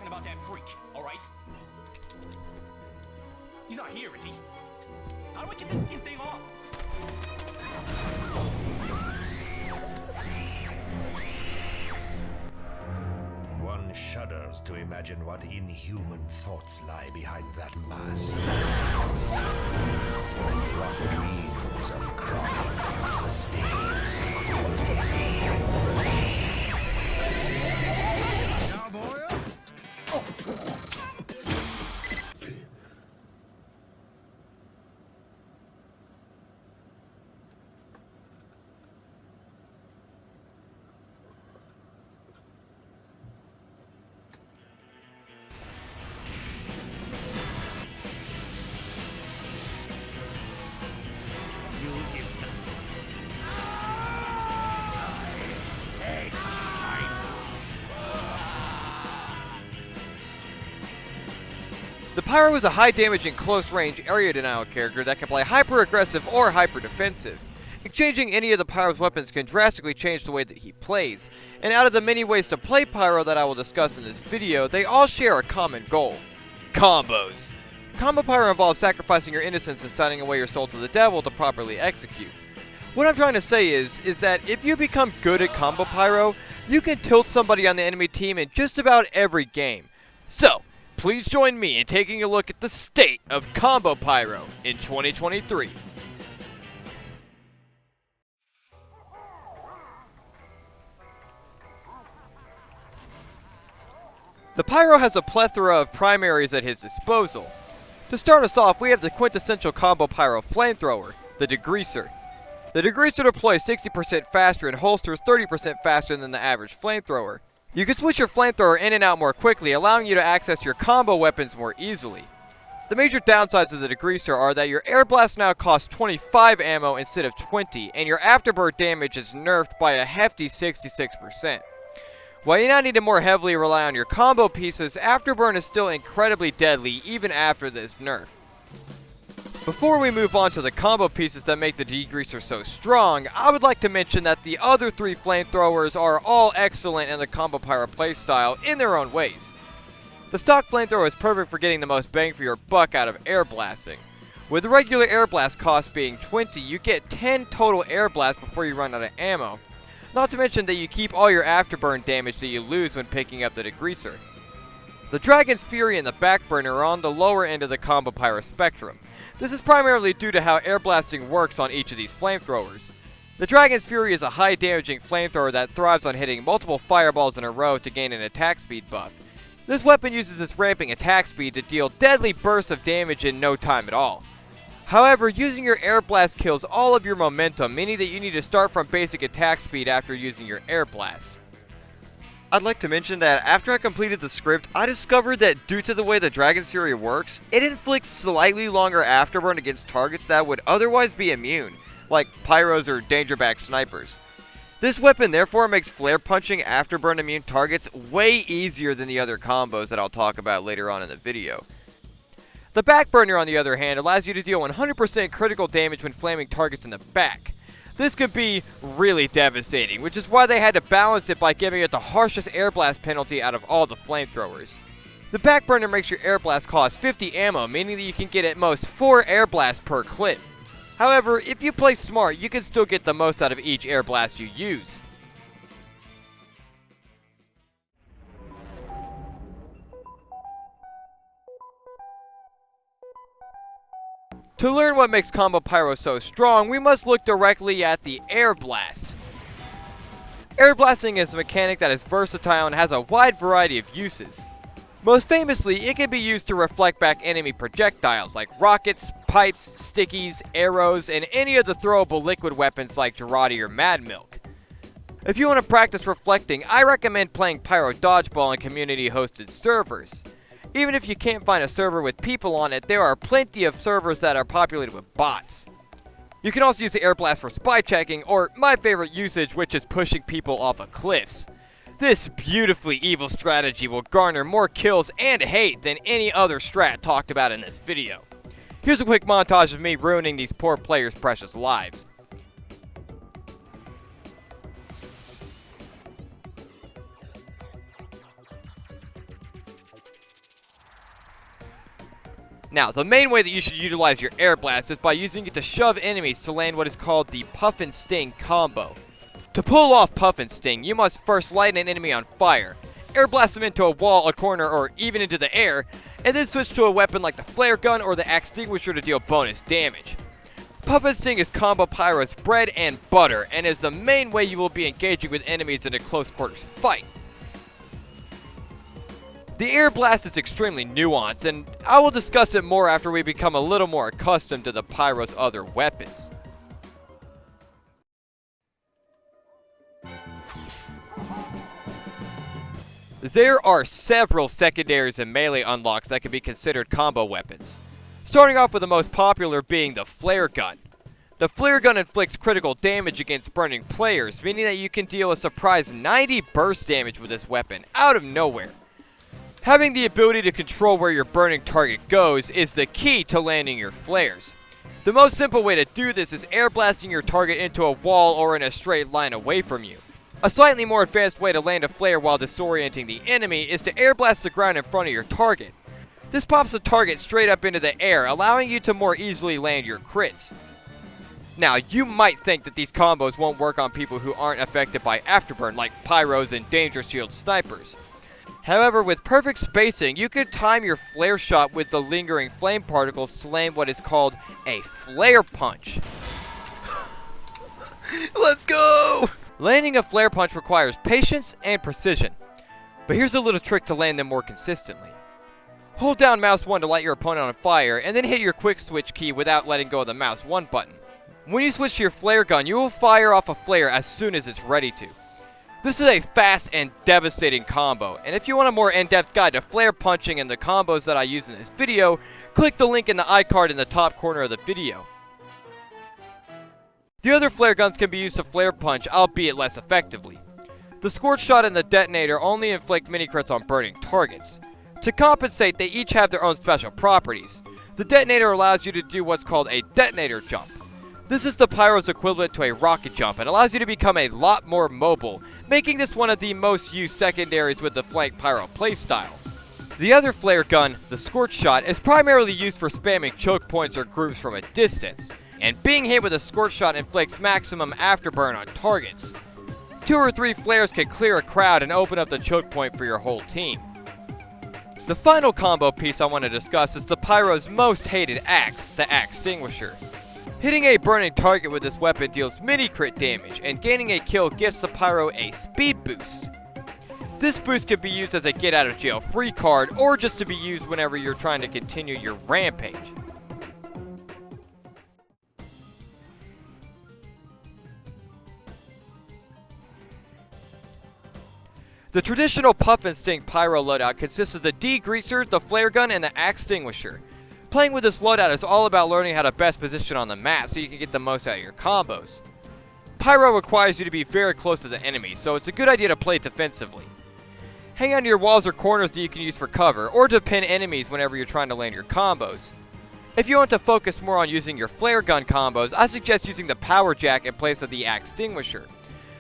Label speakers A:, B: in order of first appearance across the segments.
A: talking about that freak, all right? He's not here, is he? How do I get this fucking thing off?
B: One shudders to imagine what inhuman thoughts lie behind that mask. What dreams of crime, sustained cruelty.
C: The Pyro is a high damage and close range area denial character that can play hyper aggressive or hyper defensive. Exchanging any of the Pyro's weapons can drastically change the way that he plays, and out of the many ways to play Pyro that I will discuss in this video, they all share a common goal: combos. Combo Pyro involves sacrificing your innocence and signing away your soul to the devil to properly execute. What I'm trying to say is that if you become good at Combo Pyro, you can tilt somebody on the enemy team in just about every game. So, please join me in taking a look at the state of Combo Pyro in 2023. The Pyro has a plethora of primaries at his disposal. To start us off, we have the quintessential Combo Pyro Flamethrower, the Degreaser. The Degreaser deploys 60% faster and holsters 30% faster than the average Flamethrower. You can switch your Flamethrower in and out more quickly, allowing you to access your combo weapons more easily. The major downsides of the Degreaser are that your Airblast now costs 25 ammo instead of 20, and your afterburn damage is nerfed by a hefty 66%. While you now need to more heavily rely on your combo pieces, afterburn is still incredibly deadly even after this nerf. Before we move on to the combo pieces that make the Degreaser so strong, I would like to mention that the other three Flamethrowers are all excellent in the Combo Pyro playstyle in their own ways. The stock Flamethrower is perfect for getting the most bang for your buck out of Airblasting. With the regular Airblast cost being 20, you get 10 total Airblast before you run out of ammo. Not to mention that you keep all your afterburn damage that you lose when picking up the Degreaser. The Dragon's Fury and the Backburner are on the lower end of the Combo Pyro spectrum. This is primarily due to how Airblasting works on each of these Flamethrowers. The Dragon's Fury is a high damaging Flamethrower that thrives on hitting multiple fireballs in a row to gain an attack speed buff. This weapon uses its ramping attack speed to deal deadly bursts of damage in no time at all. However, using your Airblast kills all of your momentum, meaning that you need to start from basic attack speed after using your Airblast. I'd like to mention that after I completed the script, I discovered that due to the way the Dragon's Fury works, it inflicts slightly longer afterburn against targets that would otherwise be immune, like Pyros or Dangerback snipers. This weapon therefore makes flare punching afterburn immune targets way easier than the other combos that I'll talk about later on in the video. The Backburner, on the other hand, allows you to deal 100% critical damage when flaming targets in the back. This could be really devastating, which is why they had to balance it by giving it the harshest Airblast penalty out of all the Flamethrowers. The Backburner makes your Airblast cost 50 ammo, meaning that you can get at most 4 Airblasts per clip. However, if you play smart, you can still get the most out of each Airblast you use. To learn what makes Combo Pyro so strong, we must look directly at the Airblast. Airblasting is a mechanic that is versatile and has a wide variety of uses. Most famously, it can be used to reflect back enemy projectiles like rockets, pipes, stickies, arrows, and any of the throwable liquid weapons like Girardi or Mad Milk. If you want to practice reflecting, I recommend playing Pyro Dodgeball on community-hosted servers. Even if you can't find a server with people on it, there are plenty of servers that are populated with bots. You can also use the Airblast for spy checking, or my favorite usage, which is pushing people off of cliffs. This beautifully evil strategy will garner more kills and hate than any other strat talked about in this video. Here's a quick montage of me ruining these poor players' precious lives. Now, the main way that you should utilize your Air Blast is by using it to shove enemies to land what is called the Puff and Sting combo. To pull off Puff and Sting, you must first light an enemy on fire, Air Blast them into a wall, a corner, or even into the air, and then switch to a weapon like the Flare Gun or the Axtinguisher to deal bonus damage. Puff and Sting is Combo Pyro's bread and butter, and is the main way you will be engaging with enemies in a close quarters fight. The Air Blast is extremely nuanced, and I will discuss it more after we become a little more accustomed to the Pyro's other weapons. There are several secondaries and melee unlocks that can be considered combo weapons. Starting off with the most popular being the Flare Gun. The Flare Gun inflicts critical damage against burning players, meaning that you can deal a surprise 90 burst damage with this weapon out of nowhere. Having the ability to control where your burning target goes is the key to landing your flares. The most simple way to do this is air blasting your target into a wall or in a straight line away from you. A slightly more advanced way to land a flare while disorienting the enemy is to air blast the ground in front of your target. This pops the target straight up into the air, allowing you to more easily land your crits. Now, you might think that these combos won't work on people who aren't affected by afterburn, like pyros and danger shield snipers. However, with perfect spacing, you can time your flare shot with the lingering flame particles to land what is called a flare punch. Let's go! Landing a flare punch requires patience and precision, but here's a little trick to land them more consistently. Hold down mouse 1 to light your opponent on fire, and then hit your quick switch key without letting go of the mouse 1 button. When you switch to your flare gun, you will fire off a flare as soon as it's ready to. This is a fast and devastating combo, and if you want a more in-depth guide to flare punching and the combos that I use in this video, click the link in the iCard in the top corner of the video. The other flare guns can be used to flare punch, albeit less effectively. The Scorch Shot and the Detonator only inflict mini-crits on burning targets. To compensate, they each have their own special properties. The Detonator allows you to do what's called a Detonator Jump. This is the Pyro's equivalent to a rocket jump and allows you to become a lot more mobile, making this one of the most used secondaries with the Flank Pyro playstyle. The other flare gun, the Scorch Shot, is primarily used for spamming choke points or groups from a distance, and being hit with a Scorch Shot inflicts maximum afterburn on targets. 2 or 3 flares can clear a crowd and open up the choke point for your whole team. The final combo piece I want to discuss is the Pyro's most hated axe, the Axtinguisher. Hitting a burning target with this weapon deals mini crit damage, and gaining a kill gives the Pyro a speed boost. This boost can be used as a get out of jail free card, or just to be used whenever you're trying to continue your rampage. The traditional Puff and Sting Pyro loadout consists of the Degreaser, the Flare Gun, and the Axtinguisher. Playing with this loadout is all about learning how to best position on the map so you can get the most out of your combos. Pyro requires you to be very close to the enemy, so it's a good idea to play defensively. Hang on to your walls or corners that you can use for cover, or to pin enemies whenever you're trying to land your combos. If you want to focus more on using your Flare Gun combos, I suggest using the Power Jack in place of the Axtinguisher.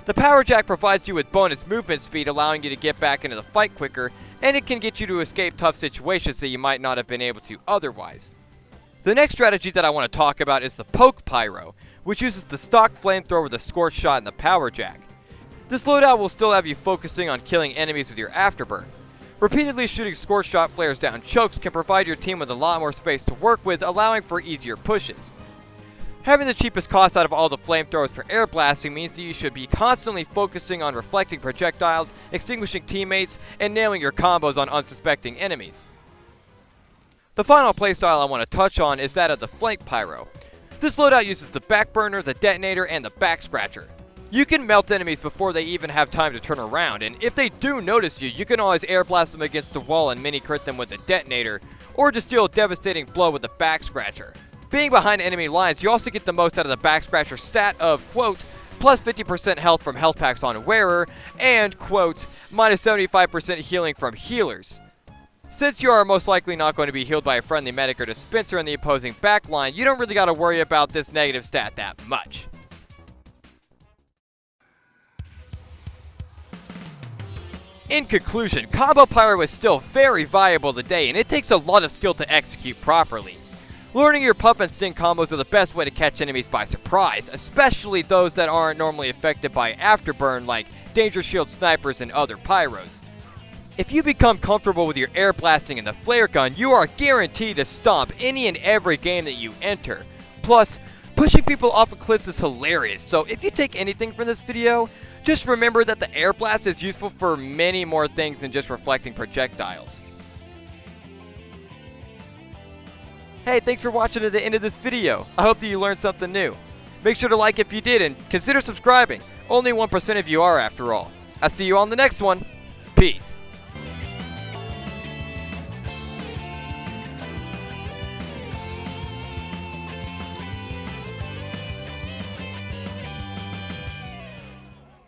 C: The Power Jack provides you with bonus movement speed, allowing you to get back into the fight quicker, and it can get you to escape tough situations that you might not have been able to otherwise. The next strategy that I want to talk about is the Poke Pyro, which uses the stock Flamethrower, the Scorch Shot, and the Power Jack. This loadout will still have you focusing on killing enemies with your afterburn. Repeatedly shooting Scorch Shot flares down chokes can provide your team with a lot more space to work with, allowing for easier pushes. Having the cheapest cost out of all the flamethrowers for air blasting means that you should be constantly focusing on reflecting projectiles, extinguishing teammates, and nailing your combos on unsuspecting enemies. The final playstyle I want to touch on is that of the Flank Pyro. This loadout uses the Backburner, the Detonator, and the Back Scratcher. You can melt enemies before they even have time to turn around, and if they do notice you, you can always air blast them against the wall and mini crit them with the Detonator, or just deal a devastating blow with the Back Scratcher. Being behind enemy lines, you also get the most out of the Back Scratcher stat of, quote, plus 50% health from health packs on wearer, and, quote, minus 75% healing from healers. Since you are most likely not going to be healed by a friendly medic or dispenser in the opposing backline, you don't really got to worry about this negative stat that much. In conclusion, Combo Pyro is still very viable today, and it takes a lot of skill to execute properly. Learning your Puff and Sting combos are the best way to catch enemies by surprise, especially those that aren't normally affected by Afterburn like Danger Shield snipers and other pyros. If you become comfortable with your Airblasting and the flare gun, you are guaranteed to stomp any and every game that you enter. Plus, pushing people off of cliffs is hilarious, so if you take anything from this video, just remember that the Air Blast is useful for many more things than just reflecting projectiles. Hey, thanks for watching to the end of this video. I hope that you learned something new. Make sure to like if you did and consider subscribing. Only 1% of you are after all. I'll see you on the next one. Peace.